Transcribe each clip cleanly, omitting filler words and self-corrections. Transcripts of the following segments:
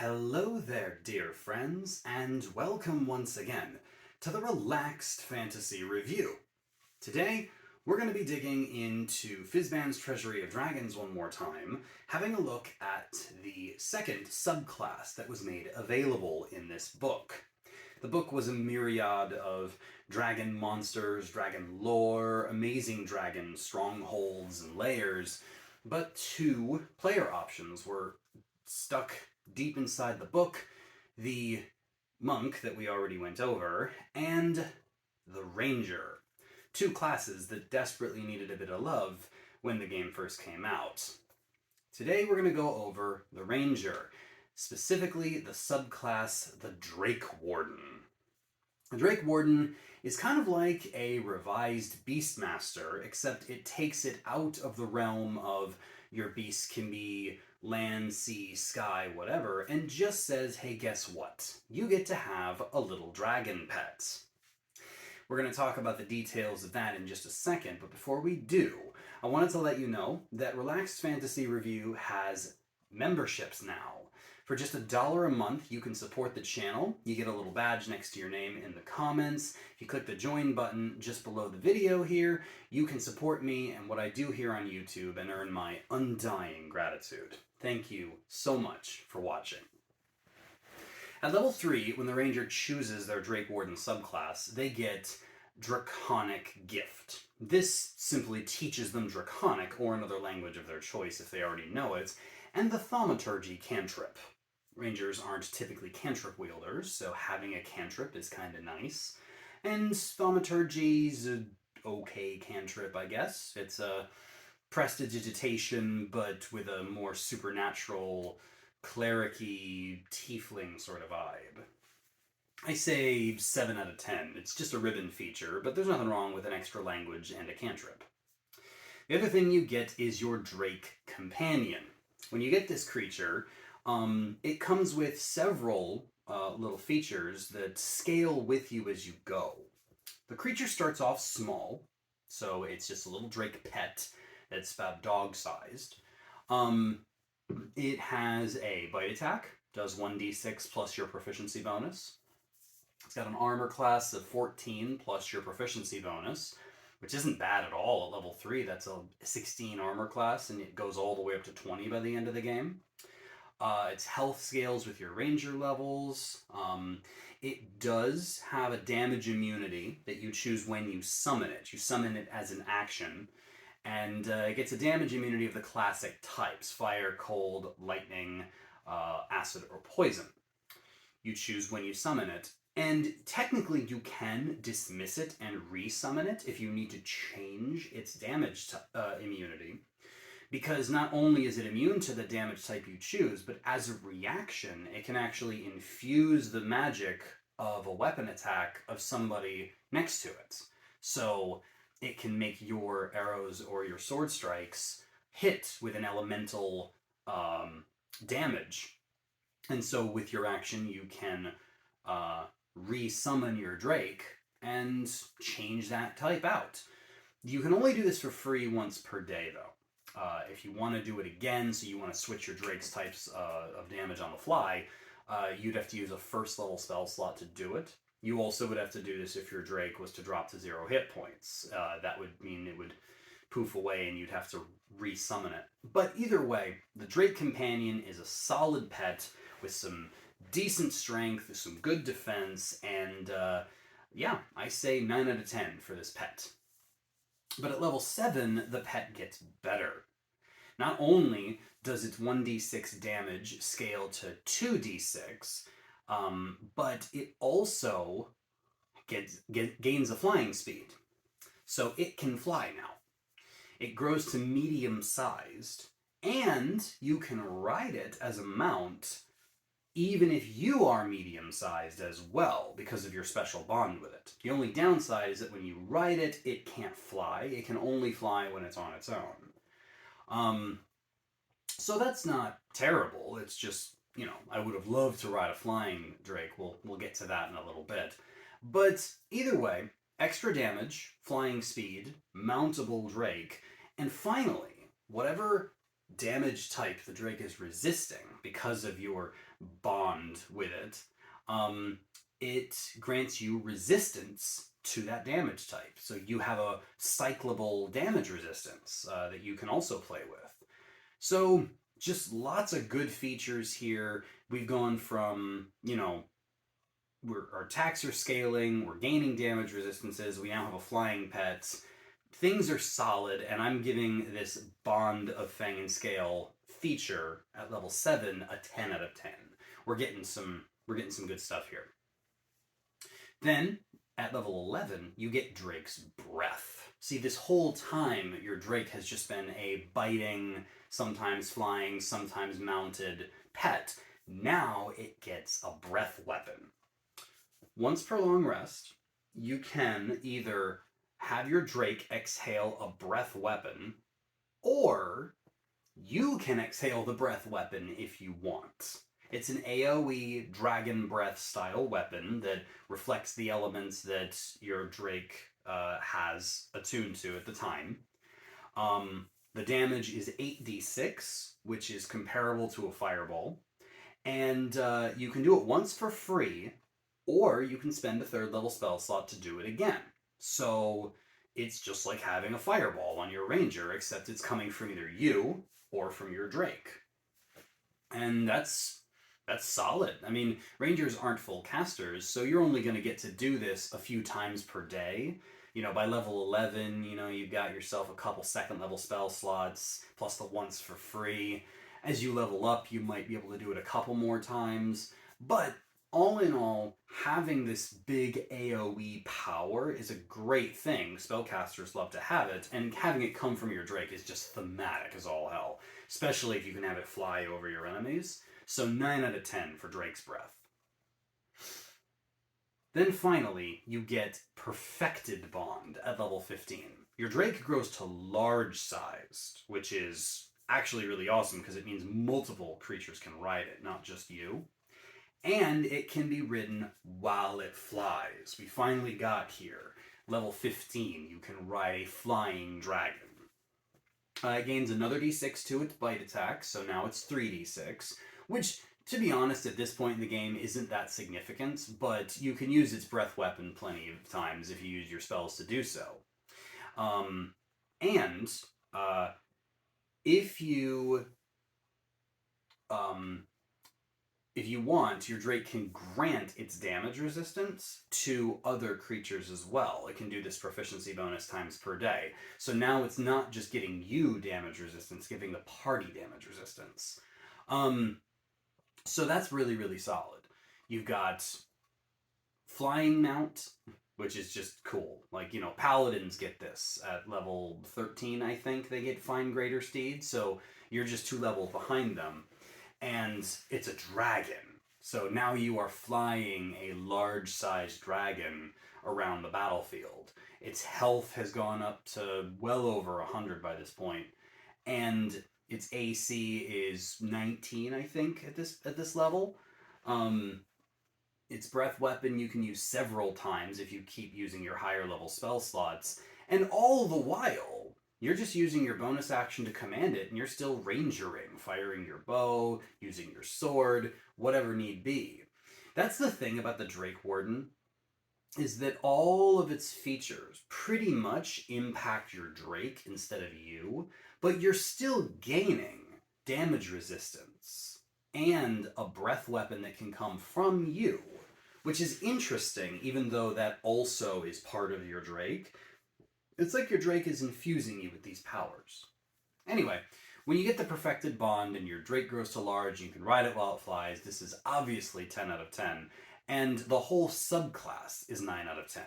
Hello there, dear friends, and welcome once again to the Relaxed Fantasy Review. Today, we're going to be digging into Fizban's Treasury of Dragons one more time, having a look at the second subclass that was made available in this book. The book was a myriad of dragon monsters, dragon lore, amazing dragon strongholds and layers, but two player options were stuck deep inside the book: the monk that we already went over, and the ranger. Two classes that desperately needed a bit of love when the game first came out. Today we're going to go over the ranger, specifically the subclass, the Drakewarden. The Drakewarden is kind of like a revised Beastmaster, except it takes it out of the realm of your beast can be land, sea, sky, whatever, and just says, hey, guess what? You get to have a little dragon pet. We're going to talk about the details of that in just a second, but before we do, I wanted to let you know that Relaxed Fantasy Review has memberships now. For just $1 a month, you can support the channel. You get a little badge next to your name in the comments. If you click the join button just below the video here, you can support me and what I do here on YouTube and earn my undying gratitude. Thank you so much for watching. At level 3, when the Ranger chooses their Drakewarden subclass, they get Draconic Gift. This simply teaches them Draconic, or another language of their choice if they already know it, and the Thaumaturgy cantrip. Rangers aren't typically cantrip wielders, so having a cantrip is kind of nice. And Thaumaturgy's an okay cantrip, I guess. It's a prestidigitation, but with a more supernatural, cleric-y, tiefling sort of vibe. I say 7 out of 10. It's just a ribbon feature, but there's nothing wrong with an extra language and a cantrip. The other thing you get is your Drake Companion. When you get this creature, it comes with several little features that scale with you as you go. The creature starts off small, so it's just a little Drake pet that's about dog-sized. It has a bite attack, does 1d6 plus your proficiency bonus. It's got an armor class of 14 plus your proficiency bonus, which isn't bad at all at level 3. That's a 16 armor class, and it goes all the way up to 20 by the end of the game. Its health scales with your ranger levels. It does have a damage immunity that you choose when you summon it. You summon it as an action, and it gets a damage immunity of the classic types: fire, cold, lightning, acid, or poison. You choose when you summon it. And technically you can dismiss it and re-summon it if you need to change its damage immunity. Because not only is it immune to the damage type you choose, but as a reaction, it can actually infuse the magic of a weapon attack of somebody next to it. So it can make your arrows or your sword strikes hit with an elemental damage. And so with your action, you can re-summon your Drake and change that type out. You can only do this for free once per day, though. If you want to do it again, so you want to switch your Drake's types of damage on the fly, you'd have to use a first level spell slot to do it. You also would have to do this if your Drake was to drop to 0 hit points. That would mean it would poof away and you'd have to re-summon it. But either way, the Drake Companion is a solid pet with some decent strength, some good defense, and yeah, I say 9 out of 10 for this pet. But at level 7, the pet gets better. Not only does its 1d6 damage scale to 2d6, but it also gains a flying speed. So it can fly now. It grows to medium-sized, and you can ride it as a mount even if you are medium-sized as well, because of your special bond with it. The only downside is that when you ride it, it can't fly. It can only fly when it's on its own. So that's not terrible. It's just, you know, I would have loved to ride a flying Drake. We'll get to that in a little bit. But either way, extra damage, flying speed, mountable Drake, and finally, whatever damage type the Drake is resisting because of your bond with it, it grants you resistance to that damage type. So you have a cyclable damage resistance that you can also play with. So just lots of good features here. We've gone from, our attacks are scaling, we're gaining damage resistances, we now have a flying pet. Things are solid, and I'm giving this Bond of Fang and Scale feature at level 7 a 10 out of 10. We're getting some good stuff here. Then, at level 11, you get Drake's Breath. See, this whole time, your Drake has just been a biting, sometimes flying, sometimes mounted pet. Now it gets a breath weapon. Once per long rest, you can either have your Drake exhale a breath weapon, or you can exhale the breath weapon if you want. It's an AoE Dragon Breath style weapon that reflects the elements that your Drake has attuned to at the time. The damage is 8d6, which is comparable to a fireball. And you can do it once for free, or you can spend a 3rd level spell slot to do it again. So it's just like having a fireball on your ranger, except it's coming from either you or from your Drake. And that's solid. I mean, rangers aren't full casters, so you're only going to get to do this a few times per day. By level 11, you've got yourself a couple 2nd level spell slots, plus the once for free. As you level up, you might be able to do it a couple more times. But all in all, having this big AoE power is a great thing. Spellcasters love to have it, and having it come from your Drake is just thematic as all hell, especially if you can have it fly over your enemies. So 9 out of 10 for Drake's Breath. Then finally, you get Perfected Bond at level 15. Your Drake grows to large-sized, which is actually really awesome because it means multiple creatures can ride it, not just you. And it can be ridden while it flies. We finally got here. Level 15, you can ride a flying dragon. It gains another d6 to its bite attack, so now it's 3d6, which, to be honest, at this point in the game isn't that significant, but you can use its breath weapon plenty of times if you use your spells to do so. If you want, your Drake can grant its damage resistance to other creatures as well. It can do this proficiency bonus times per day. So now it's not just giving you damage resistance, giving the party damage resistance. So that's really, really solid. You've got Flying Mount, which is just cool. Paladins get this at level 13, I think. They get Fine Greater Steed, so you're just 2 levels behind them. And it's a dragon. So now you are flying a large-sized dragon around the battlefield. Its health has gone up to well over 100 by this point, and its AC is 19, I think, at this level. Its breath weapon you can use several times if you keep using your higher level spell slots, and all the while, you're just using your bonus action to command it, and you're still rangering, firing your bow, using your sword, whatever need be. That's the thing about the Drakewarden, is that all of its features pretty much impact your Drake instead of you, but you're still gaining damage resistance and a breath weapon that can come from you, which is interesting, even though that also is part of your Drake. It's like your Drake is infusing you with these powers. Anyway, when you get the Perfected Bond and your Drake grows to large, you can ride it while it flies. This is obviously 10 out of 10. And the whole subclass is 9 out of 10.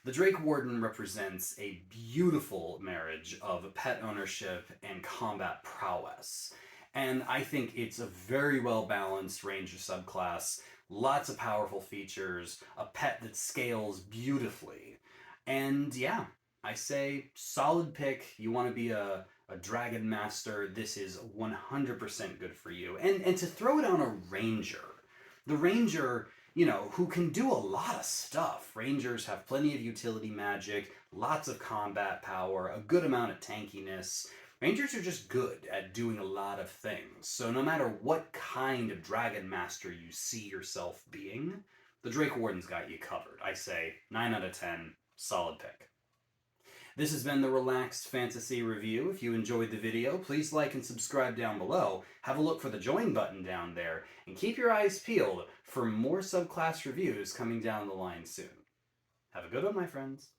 The Drakewarden represents a beautiful marriage of pet ownership and combat prowess. And I think it's a very well-balanced ranger subclass, lots of powerful features, a pet that scales beautifully. And yeah, I say solid pick. You want to be a dragon master, this is 100% good for you. And to throw it on a ranger, the ranger, who can do a lot of stuff. Rangers have plenty of utility magic, lots of combat power, a good amount of tankiness. Rangers are just good at doing a lot of things, so no matter what kind of Dragon Master you see yourself being, the Drakewarden's got you covered. I say 9 out of 10, solid pick. This has been the Relaxed Fantasy Review. If you enjoyed the video, please like and subscribe down below. Have a look for the join button down there, and keep your eyes peeled for more subclass reviews coming down the line soon. Have a good one, my friends.